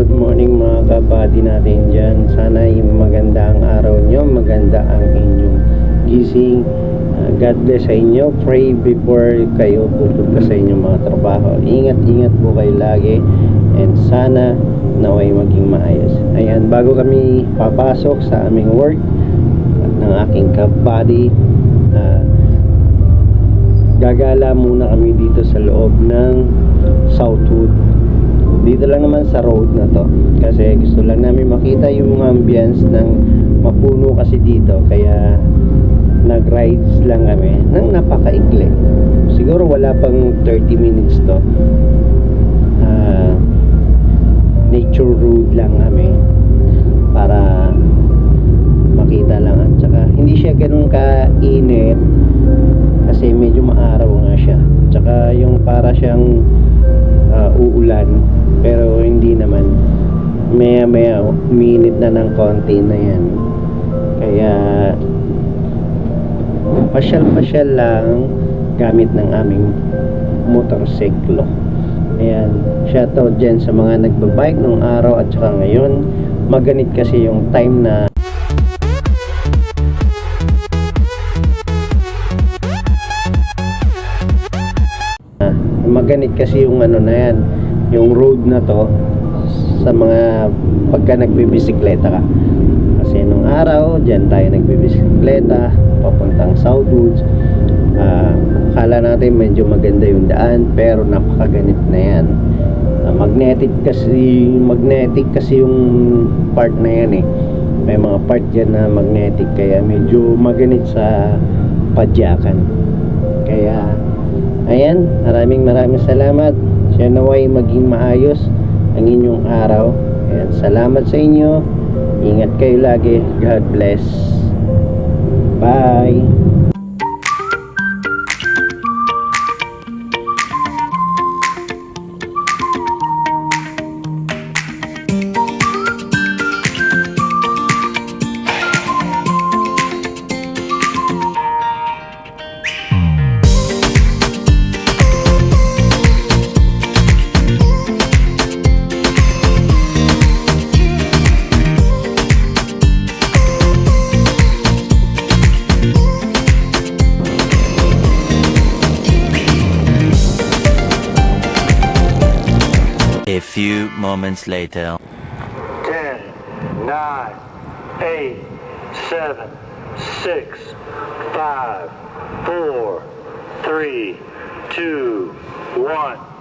Good morning mga kabady natin dyan. Sana maganda ang araw nyo, maganda ang inyong gising. God bless sa inyo. Pray before kayo pupunta sa inyong mga trabaho. Ingat po kayo lagi, and sana naway maging maayos. Ayan, bago kami papasok sa aming work ng aking kabady, gagala muna kami dito sa loob ng Southwood. Dito lang naman sa road na to, kasi gusto lang namin makita yung mga ambience ng mapuno kasi dito, kaya nag-rides lang kami nang napakaikli. Siguro wala pang 30 minutes to. Nature road lang kami para makita lang, at saka hindi siya ganun kainit kasi medyo maaraw nga siya, tsaka yung para siyang uulan, pero hindi naman. Maya minute na ng konti na yan, kaya pasyal lang gamit ng aming motorsiklo. Ayan, shoutout dyan sa mga nagbabike nung araw at saka ngayon. Maganit kasi yung time na yung ano na yan, yung road na to sa mga pagka nagbibisikleta ka. Kasi nung araw dyan tayo nagbibisikleta papuntang Southwoods. Akala natin medyo maganda yung daan, pero napakaganit na yan. Magnetic kasi yung part na yan eh. May mga part dyan na magnetic, kaya medyo maganit sa padyakan. Kaya ayan, maraming salamat. Siya naway maging maayos ang inyong araw. Ayan, salamat sa inyo. Ingat kayo lagi. God bless. Bye. A few moments later. 10, 9, 8, 7, 6, 5, 4, 3, 2, 1.